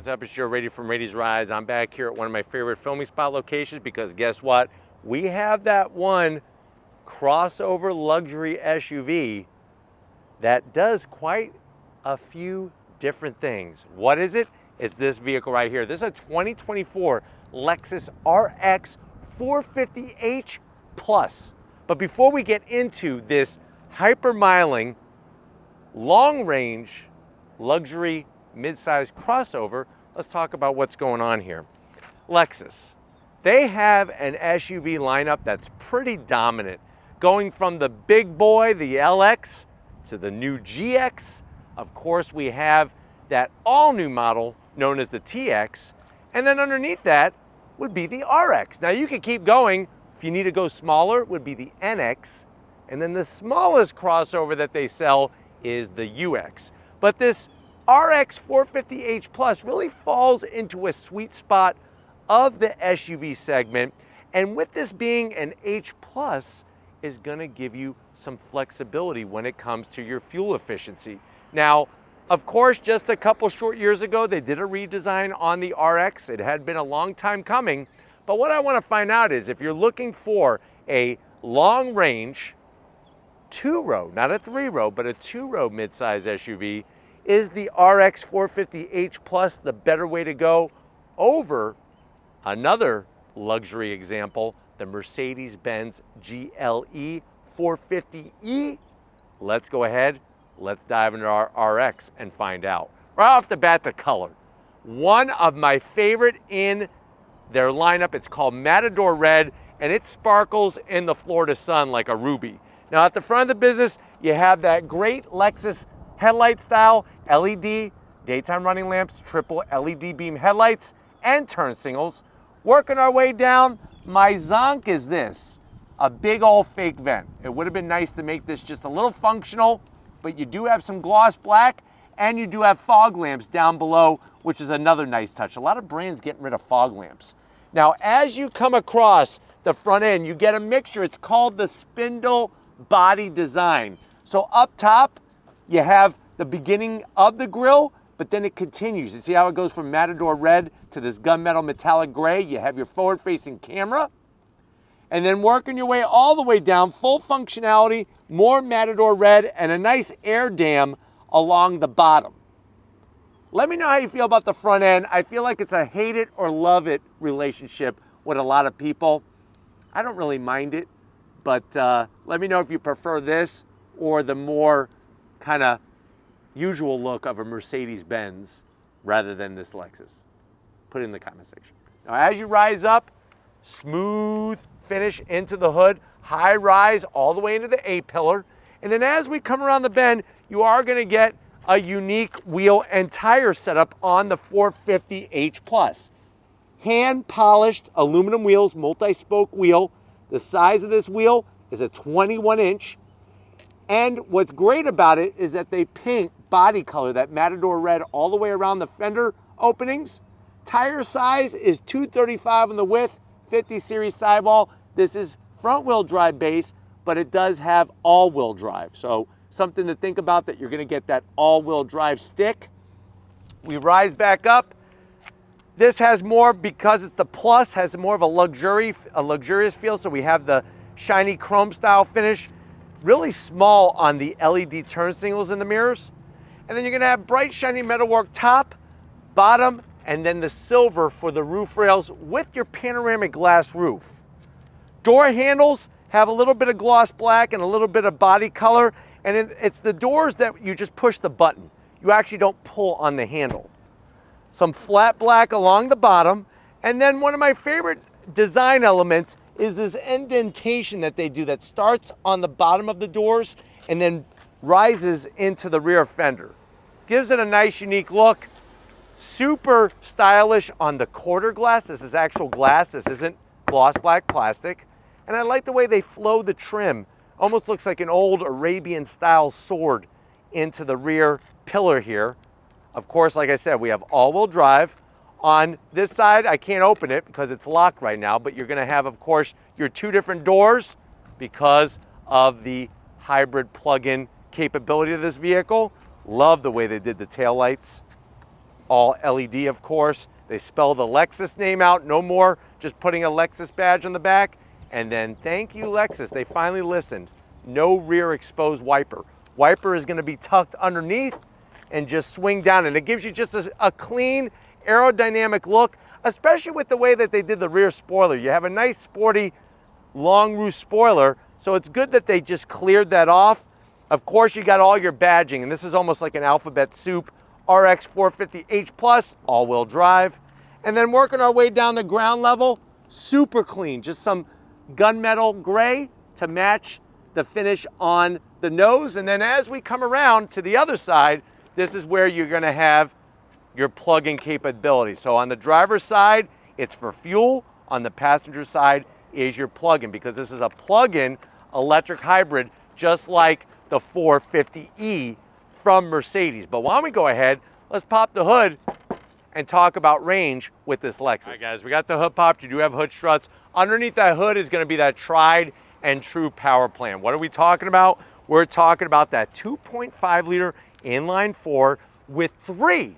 what's up? It's Joe Rady from Rady's Rides. I'm back here at one of my favorite filming spot locations because guess what? We have that one crossover luxury SUV that does quite a few different things. What is it? It's this vehicle right here. This is a 2024 Lexus RX 450h Plus. But before we get into this hyper-miling, long-range luxury mid-size crossover, let's talk about what's going on here. Lexus, they have an SUV lineup that's pretty dominant, going from the big boy, the LX, to the new GX. Of course, we have that all-new model known as the TX, and then underneath that would be the RX. Now you can keep going. If you need to go smaller, it would be the NX, and then the smallest crossover that they sell is the UX. But this RX 450h Plus really falls into a sweet spot of the SUV segment, and with this being an H Plus, is going to give you some flexibility when it comes to your fuel efficiency. Now, of course, just a couple short years ago, they did a redesign on the RX. It had been a long time coming, but what I want to find out is if you're looking for a long-range, two-row, not a three-row, but a two-row midsize SUV, is the RX 450h Plus the better way to go over another luxury example, the Mercedes GLE 450e? Let's go ahead, let's dive into our RX and find out. Right off the bat, the color. One of my favorite in their lineup, it's called Matador Red, and it sparkles in the Florida sun like a ruby. Now at the front of the business, you have that great Lexus headlight style, LED, daytime running lamps, triple LED beam headlights, and turn signals. Working our way down, my zonk is this, a big old fake vent. It would have been nice to make this just a little functional, but you do have some gloss black, and you do have fog lamps down below, which is another nice touch. A lot of brands getting rid of fog lamps. Now, as you come across the front end, you get a mixture. It's called the spindle body design. So up top, you have the beginning of the grille, but then it continues. You see how it goes from Matador Red to this gunmetal metallic gray? You have your forward-facing camera, and then working your way all the way down, full functionality, more Matador Red, and a nice air dam along the bottom. Let me know how you feel about the front end. I feel like it's a hate it or love it relationship with a lot of people. I don't really mind it, but let me know if you prefer this or the more kind of usual look of a Mercedes-Benz rather than this Lexus. Put it in the comment section. Now, as you rise up, smooth finish into the hood, high rise all the way into the A-pillar. And then as we come around the bend, you are going to get a unique wheel and tire setup on the 450h Plus. Hand-polished aluminum wheels, multi-spoke wheel. The size of this wheel is a 21-inch. And what's great about it is that they paint body color, that Matador Red, all the way around the fender openings. Tire size is 235 on the width, 50 series sidewall. This is front-wheel drive base, but it does have all-wheel drive. So something to think about, that you're gonna get that all-wheel drive stick. We rise back up. This has more, because it's the Plus, has more of a luxurious feel. So we have the shiny chrome style finish, really small on the LED turn signals in the mirrors. And then you're gonna have bright shiny metalwork top, bottom, and then the silver for the roof rails with your panoramic glass roof. Door handles have a little bit of gloss black and a little bit of body color, and it's the doors that you just push the button. You actually don't pull on the handle. Some flat black along the bottom, and then one of my favorite design elements is this indentation that they do that starts on the bottom of the doors and then rises into the rear fender. Gives it a nice, unique look. Super stylish on the quarter glass. This is actual glass. This isn't gloss black plastic. And I like the way they flow the trim. Almost looks like an old Arabian style sword into the rear pillar here. Of course, like I said, we have all-wheel drive. On this side, I can't open it because it's locked right now, but you're gonna have, of course, your two different doors because of the hybrid plug-in capability of this vehicle. Love the way they did the taillights. all LED, of course. They spell the Lexus name out, no more just putting a Lexus badge on the back. And then thank you, Lexus, they finally listened. No rear exposed wiper. Wiper is gonna be tucked underneath and just swing down, and it gives you just a clean aerodynamic look, especially with the way that they did the rear spoiler. You have a nice sporty long roof spoiler, so it's good that they just cleared that off. Of course, you got all your badging, and this is almost like an alphabet soup. RX 450H Plus, all-wheel drive. And then working our way down the ground level, super clean, just some gunmetal gray to match the finish on the nose. And then as we come around to the other side, this is where you're gonna have your plug-in capability. So on the driver's side, it's for fuel. On the passenger side is your plug-in, because this is a plug-in electric hybrid, just like the 450e from Mercedes. But why don't we go ahead, let's pop the hood and talk about range with this Lexus. All right, guys, we got the hood popped. You do have hood struts. Underneath that hood is gonna be that tried and true power plant. What are we talking about? We're talking about that 2.5 liter inline four with three,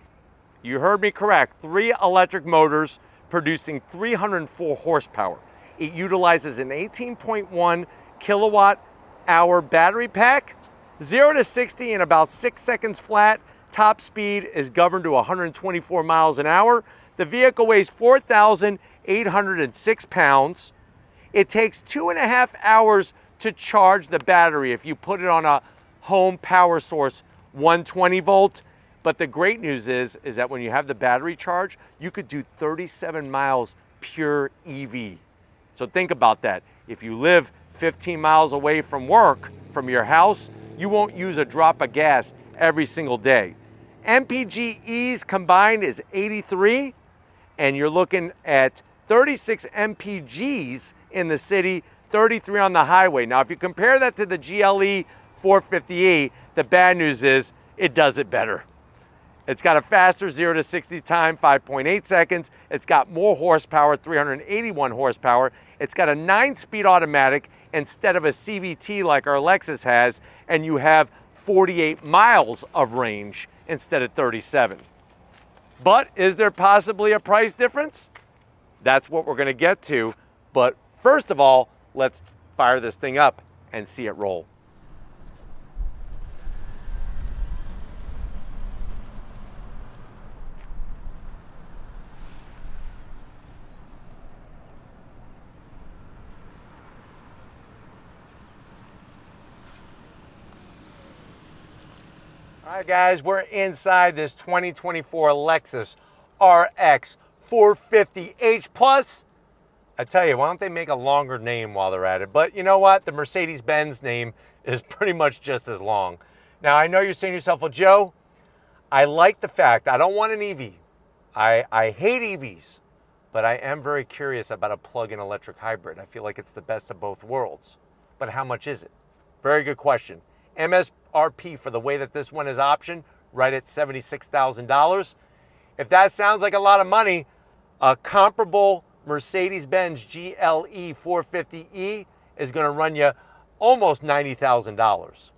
you heard me correct, 3 electric motors producing 304 horsepower. It utilizes an 18.1 kilowatt hour battery pack, 0 to 60 in about 6 seconds flat. Top speed is governed to 124 miles an hour. The vehicle weighs 4,806 pounds. It takes 2.5 hours to charge the battery if you put it on a home power source, 120 volt. But the great news is that when you have the battery charge, you could do 37 miles pure EV. So think about that. If you live 15 miles away from work, from your house, you won't use a drop of gas every single day. MPGs combined is 83, and you're looking at 36 MPGs in the city, 33 on the highway. Now, if you compare that to the GLE 450e, the bad news is it does it better. It's got a faster 0 to 60 time, 5.8 seconds. It's got more horsepower, 381 horsepower. It's got a 9-speed automatic instead of a CVT like our Lexus has, and you have 48 miles of range instead of 37. But is there possibly a price difference? That's what we're gonna get to. But first of all, let's fire this thing up and see it roll. All right, guys, we're inside this 2024 Lexus RX 450H Plus. I tell you, why don't they make a longer name while they're at it? But you know what? The Mercedes-Benz name is pretty much just as long. Now, I know you're saying to yourself, well, Joe, I like the fact I don't want an EV. I hate EVs, but I am very curious about a plug-in electric hybrid. I feel like it's the best of both worlds. But how much is it? Very good question. MSRP for the way that this one is optioned, right at $76,000. If that sounds like a lot of money, a comparable Mercedes-Benz GLE 450e is going to run you almost $90,000.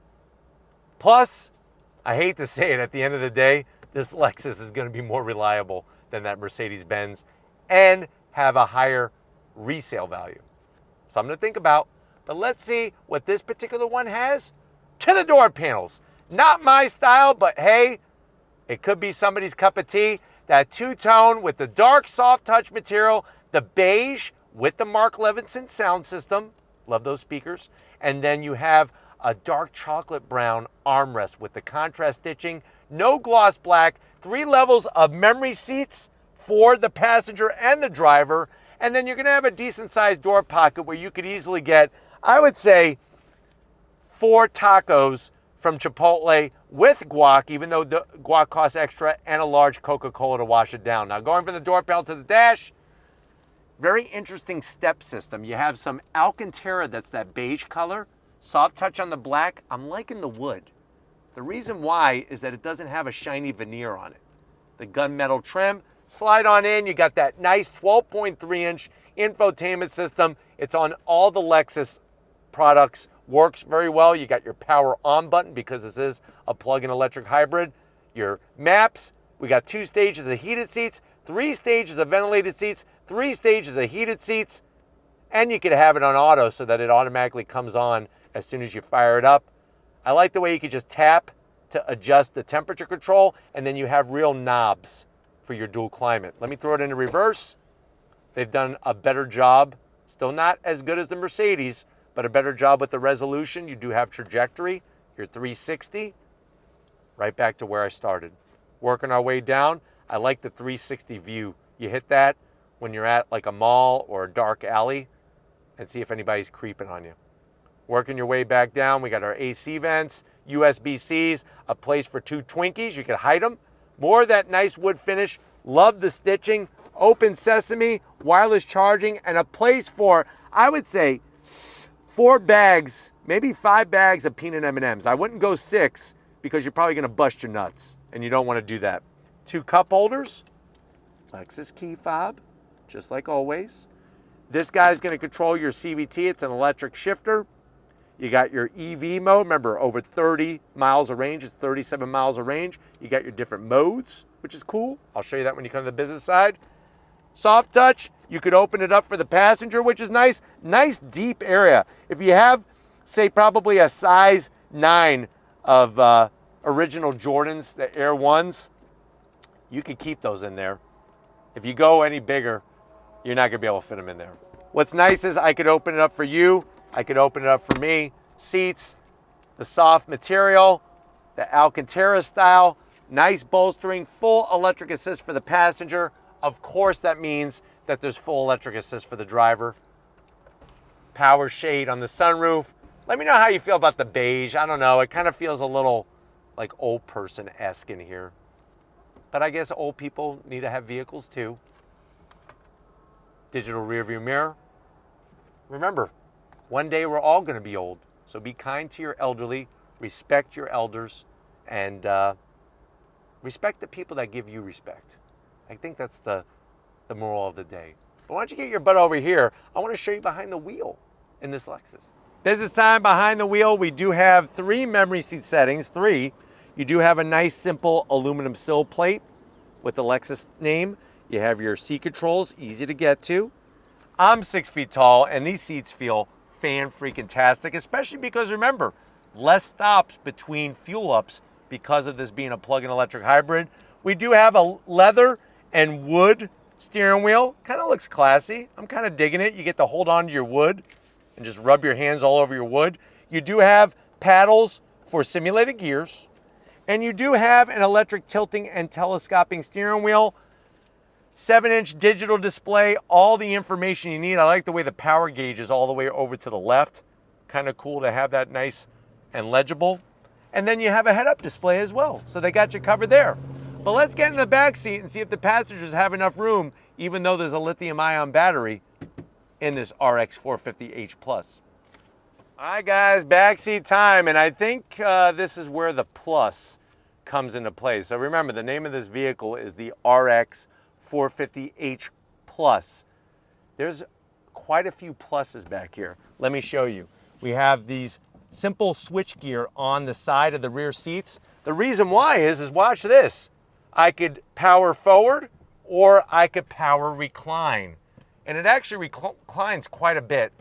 Plus, I hate to say it, at the end of the day, this Lexus is going to be more reliable than that Mercedes-Benz and have a higher resale value. Something to think about. But let's see what this particular one has to the door panels. Not my style, but hey, it could be somebody's cup of tea. That two-tone with the dark soft touch material, the beige with the Mark Levinson sound system. Love those speakers. And then you have a dark chocolate brown armrest with the contrast stitching, no gloss black, 3 levels of memory seats for the passenger and the driver. And then you're gonna have a decent sized door pocket where you could easily get, I would say, 4 tacos from Chipotle with guac, even though the guac costs extra, and a large Coca-Cola to wash it down. Now, going from the door panel to the dash, very interesting step system. You have some Alcantara, that's that beige color, soft touch on the black. I'm liking the wood. The reason why is that it doesn't have a shiny veneer on it. The gunmetal trim, slide on in, you got that nice 12.3-inch infotainment system. It's on all the Lexus products. Works very well. You got your power on button because this is a plug-in electric hybrid. Your maps, We got 2 stages of heated seats, 3 stages of ventilated seats, 3 stages of heated seats, and you could have it on auto so that it automatically comes on as soon as you fire it up. I like the way you could just tap to adjust the temperature control, and then you have real knobs for your dual climate. Let me throw it into reverse. They've done a better job. Still not as good as the Mercedes, but a better job with the resolution. You do have trajectory, your 360, right back to where I started. Working our way down, I like the 360 view. You hit that when you're at like a mall or a dark alley and see if anybody's creeping on you. Working your way back down, we got our AC vents, USB-Cs, a place for 2 Twinkies. You can hide them. More of that nice wood finish. Love the stitching. Open sesame, wireless charging, and a place for, I would say, 4 bags, maybe 5 bags of peanut M&Ms. I wouldn't go 6 because you're probably gonna bust your nuts and you don't wanna do that. 2 cup holders, Lexus key fob, just like always. This guy's gonna control your CVT. It's an electric shifter. You got your EV mode. Remember, over 30 miles of range. It's 37 miles of range. You got your different modes, which is cool. I'll show you that when you come to the business side. Soft touch, you could open it up for the passenger, which is nice. Nice deep area. If you have, say, probably a size 9 of original Jordans, the Air 1s, you could keep those in there. If you go any bigger, you're not gonna be able to fit them in there. What's nice is I could open it up for you. I could open it up for me. Seats, the soft material, the Alcantara style, nice bolstering, full electric assist for the passenger. Of course, that means that there's full electric assist for the driver. Power shade on the sunroof. Let me know how you feel about the beige. I don't know, it kind of feels a little like old person-esque in here. But I guess old people need to have vehicles too. Digital rear view mirror. Remember, one day we're all gonna be old. So be kind to your elderly, respect your elders, and respect the people that give you respect. I think that's the moral of the day. But why don't you get your butt over here? I want to show you behind the wheel in this Lexus. Business time behind the wheel. We do have 3 memory seat settings, 3. You do have a nice simple aluminum sill plate with the Lexus name. You have your seat controls, easy to get to. I'm 6 feet tall and these seats feel fan-freaking-tastic, especially because remember, less stops between fuel ups because of this being a plug-in electric hybrid. We do have a leather and wood steering wheel. Kind of looks classy. I'm kind of digging it. You get to hold on to your wood and just rub your hands all over your wood. You do have paddles for simulated gears. And you do have an electric tilting and telescoping steering wheel. 7-inch digital display, all the information you need. I like the way the power gauge is all the way over to the left. Kind of cool to have that nice and legible. And then you have a head-up display as well. So they got you covered there. But let's get in the back seat and see if the passengers have enough room, even though there's a lithium-ion battery in this RX 450h Plus. All right, guys, backseat time, and I think this is where the Plus comes into play. So remember, the name of this vehicle is the RX 450h Plus. There's quite a few pluses back here. Let me show you. We have these simple switch gear on the side of the rear seats. The reason why is watch this. I could power forward or I could power recline. And it actually reclines quite a bit.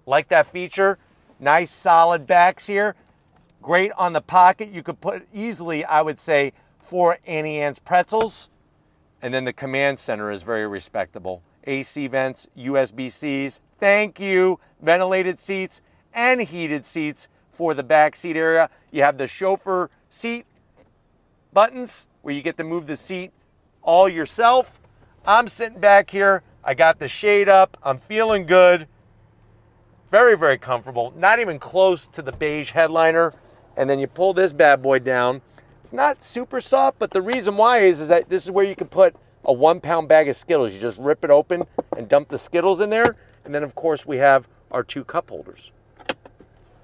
Like that feature, nice solid backs here. Great on the pocket. You could put easily, I would say, 4 Annie Ann's pretzels. And then the command center is very respectable. AC vents, USB-Cs, thank you, ventilated seats and heated seats for the back seat area. You have the chauffeur seat buttons where you get to move the seat all yourself. I'm sitting back here. I got the shade up. I'm feeling good. Very, very comfortable. Not even close to the beige headliner. And then you pull this bad boy down. It's not super soft, but the reason why is that this is where you can put a 1-pound bag of Skittles. You just rip it open and dump the Skittles in there. And then, of course, we have our 2 cup holders.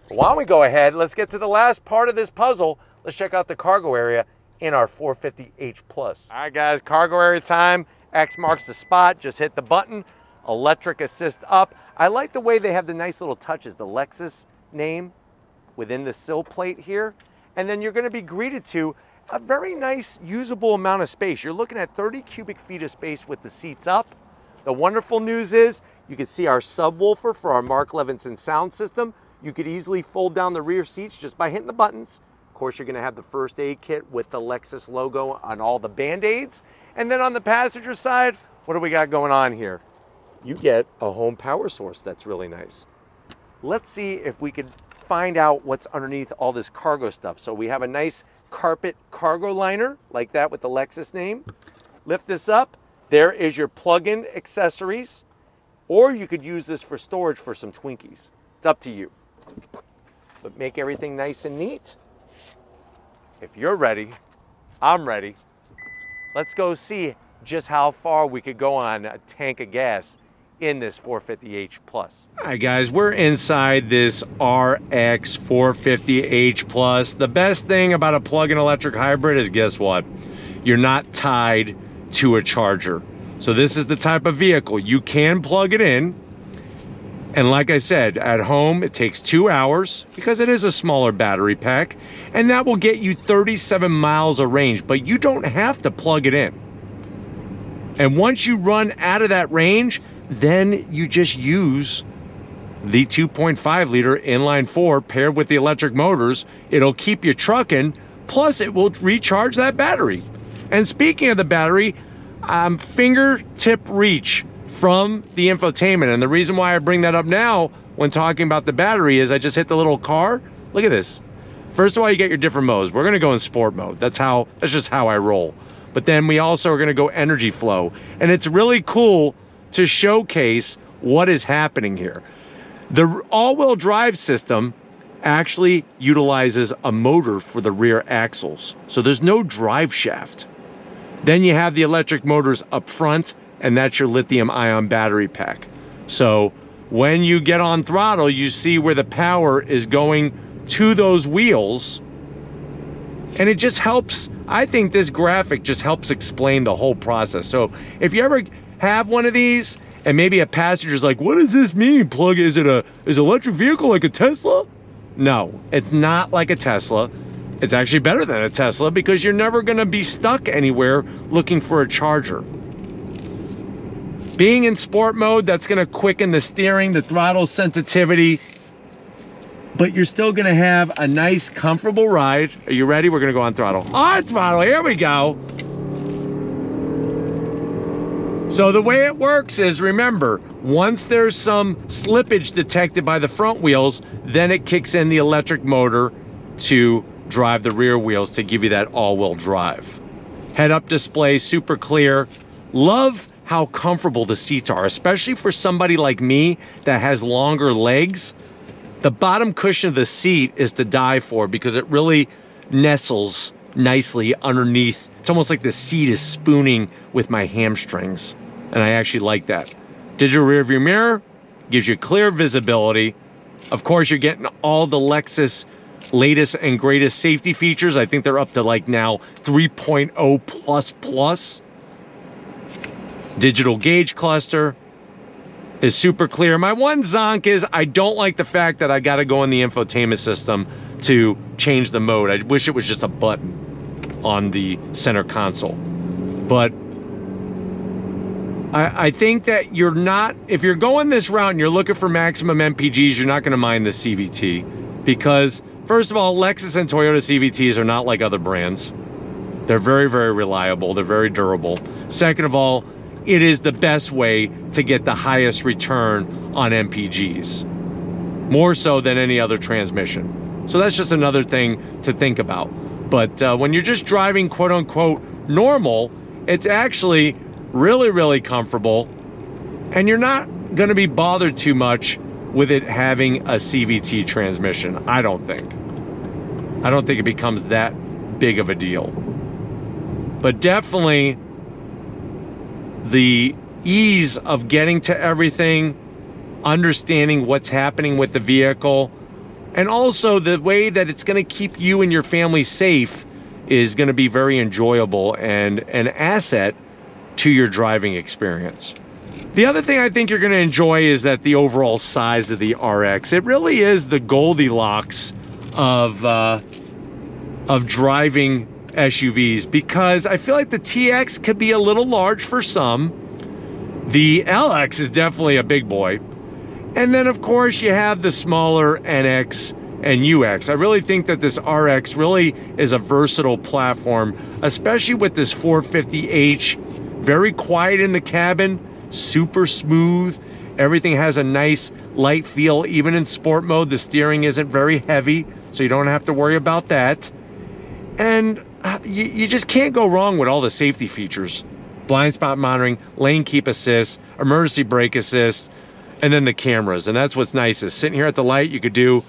Why don't we go ahead, let's get to the last part of this puzzle. Let's check out the cargo area in our 450h Plus. All right, guys, cargo area time. X marks the spot. Just hit the button. Electric assist up. I like the way they have the nice little touches, the Lexus name within the sill plate here. And then you're going to be greeted to a very nice usable amount of space. You're looking at 30 cubic feet of space with the seats up. The wonderful news is you can see our subwoofer for our Mark Levinson sound system. You could easily fold down the rear seats just by hitting the buttons. Of course, you're gonna have the first aid kit with the Lexus logo on all the Band-Aids. And then on the passenger side, what do we got going on here? You get a home power source that's really nice. Let's see if we could find out what's underneath all this cargo stuff. So we have a nice carpet cargo liner like that with the Lexus name. Lift this up. There is your plug-in accessories, or you could use this for storage for some Twinkies. It's up to you. But make everything nice and neat. If you're ready, I'm ready. Let's go see just how far we could go on a tank of gas in this 450h Plus. All right, guys, we're inside this RX 450h Plus. The best thing about a plug-in electric hybrid is, guess what? You're not tied to a charger. So this is the type of vehicle you can plug it in. And like I said, at home, it takes 2 hours because it is a smaller battery pack, and that will get you 37 miles of range, but you don't have to plug it in. And once you run out of that range, then you just use the 2.5 liter inline 4 paired with the electric motors. It'll keep you trucking, plus it will recharge that battery. And speaking of the battery, fingertip reach from the infotainment. And the reason why I bring that up now when talking about the battery is I just hit the little car. Look at this. First of all, you get your different modes. We're gonna go in sport mode. That's just how I roll. But then we also are gonna go energy flow. And it's really cool to showcase what is happening here. The all-wheel drive system actually utilizes a motor for the rear axles. So there's no drive shaft. Then you have the electric motors up front, and that's your lithium-ion battery pack. So when you get on throttle, you see where the power is going to those wheels, and it just helps. I think this graphic just helps explain the whole process. So if you ever have one of these, and maybe a passenger's like, what does this mean? Is an electric vehicle like a Tesla? No, it's not like a Tesla. It's actually better than a Tesla because you're never gonna be stuck anywhere looking for a charger. Being in sport mode, that's gonna quicken the steering, the throttle sensitivity, but you're still gonna have a nice, comfortable ride. Are you ready? We're gonna go on throttle. On throttle, here we go. So the way it works is, remember, once there's some slippage detected by the front wheels, then it kicks in the electric motor to drive the rear wheels to give you that all-wheel drive. Head-up display, super clear. Love how comfortable the seats are, especially for somebody like me that has longer legs. The bottom cushion of the seat is to die for because it really nestles nicely underneath. It's almost like the seat is spooning with my hamstrings, and I actually like that. Digital rear view mirror gives you clear visibility. Of course, you're getting all the Lexus latest and greatest safety features. I think they're up to like now 3.0++. Digital gauge cluster is super clear. My one zonk is I don't like the fact that I got to go in the infotainment system to change the mode. I wish it was just a button on the center console. But I think that you're not, if you're going this route and you're looking for maximum MPGs, you're not going to mind the CVT because, first of all, Lexus and Toyota CVTs are not like other brands. They're very, very reliable. They're very durable. Second of all, it is the best way to get the highest return on MPGs, more so than any other transmission. So that's just another thing to think about. But when you're just driving quote unquote normal, it's actually really, really comfortable, and you're not going to be bothered too much with it having a CVT transmission. I don't think it becomes that big of a deal. But definitely the ease of getting to everything, understanding what's happening with the vehicle, and also the way that it's going to keep you and your family safe is going to be very enjoyable and an asset to your driving experience. The other thing I think you're going to enjoy is that the overall size of the RX. It really is the Goldilocks of driving SUVs because I feel like the TX could be a little large for some. The LX is definitely a big boy. And then, of course, you have the smaller NX and UX. I really think that this RX really is a versatile platform, especially with this 450h. Very quiet in the cabin, super smooth. Everything has a nice light feel. Even in sport mode, the steering isn't very heavy, so you don't have to worry about that. And you just can't go wrong with all the safety features. Blind spot monitoring, lane keep assist, emergency brake assist, and then the cameras. And that's what's nice is sitting here at the light, you could do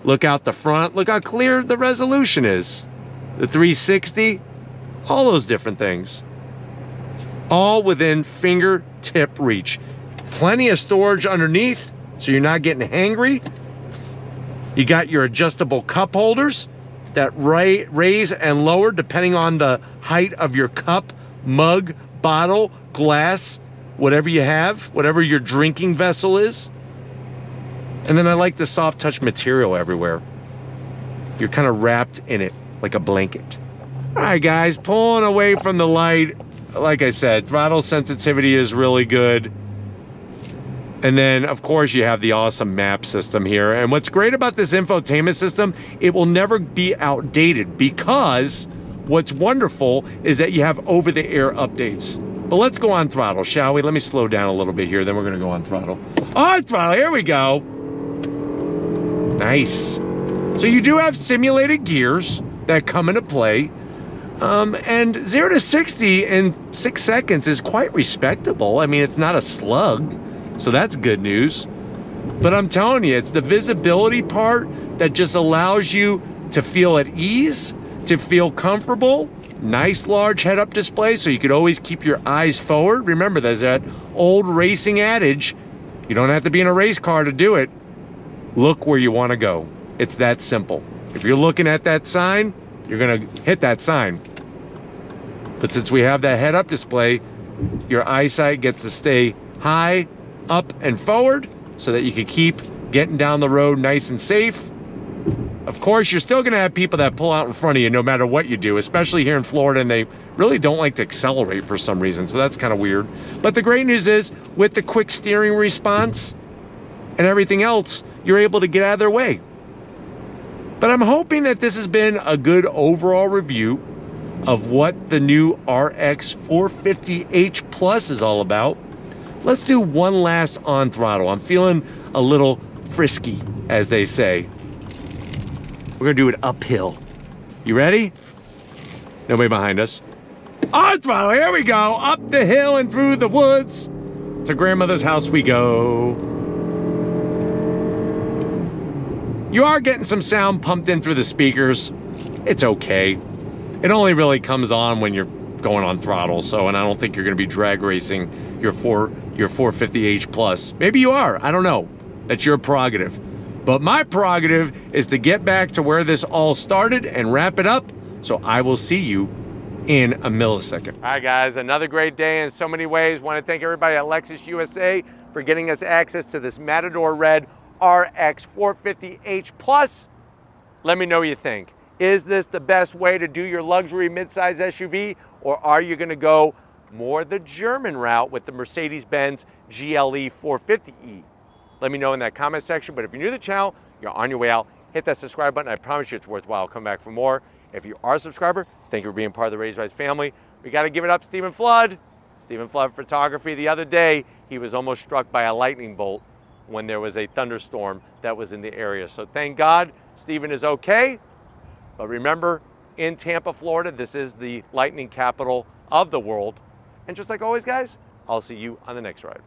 look out the front, look how clear the resolution is. The 360, all those different things. All within fingertip reach. Plenty of storage underneath, so you're not getting hangry. You got your adjustable cup holders that raise and lower depending on the height of your cup, mug, bottle, glass, whatever you have, whatever your drinking vessel is. And then I like the soft touch material everywhere. You're kind of wrapped in it like a blanket. All right, guys, pulling away from the light. Like I said, throttle sensitivity is really good. And then, of course, you have the awesome map system here. And what's great about this infotainment system, it will never be outdated because what's wonderful is that you have over-the-air updates. But let's go on throttle, shall we? Let me slow down a little bit here, then we're gonna go on throttle. On throttle, here we go. Nice. So you do have simulated gears that come into play. And 0 to 60 in 6 seconds is quite respectable. I mean, it's not a slug. So that's good news. But I'm telling you, it's the visibility part that just allows you to feel at ease, to feel comfortable. Nice large head-up display so you could always keep your eyes forward. Remember, there's that old racing adage, you don't have to be in a race car to do it. Look where you want to go. It's that simple. If you're looking at that sign, you're gonna hit that sign. But since we have that head-up display, your eyesight gets to stay high, up and forward so that you can keep getting down the road nice and safe. Of course, you're still gonna have people that pull out in front of you no matter what you do, especially here in Florida, and they really don't like to accelerate for some reason, so that's kind of weird. But the great news is, with the quick steering response and everything else, you're able to get out of their way. But I'm hoping that this has been a good overall review of what the new RX 450h Plus is all about. Let's do one last on throttle. I'm feeling a little frisky, as they say. We're gonna do it uphill. You ready? Nobody behind us. On throttle, here we go. Up the hill and through the woods. To grandmother's house we go. You are getting some sound pumped in through the speakers. It's okay. It only really comes on when you're going on throttle, and I don't think you're gonna be drag racing your 450h Plus. Maybe you are, I don't know. That's your prerogative. But my prerogative is to get back to where this all started and wrap it up, so I will see you in a millisecond. All right, guys, another great day in so many ways. Want to thank everybody at Lexus USA for getting us access to this Matador Red RX 450h Plus. Let me know what you think. Is this the best way to do your luxury midsize SUV, or are you gonna go more the German route with the Mercedes GLE 450e? Let me know in that comment section. But if you're new to the channel, you're on your way out, hit that subscribe button. I promise you it's worthwhile. Come back for more. If you are a subscriber, thank you for being part of the Raised Rise family. We got to give it up, Stephen Flood. Stephen Flood Photography. The other day, he was almost struck by a lightning bolt when there was a thunderstorm that was in the area. So thank God Stephen is okay. But remember, in Tampa, Florida, this is the lightning capital of the world. And just like always, guys, I'll see you on the next ride.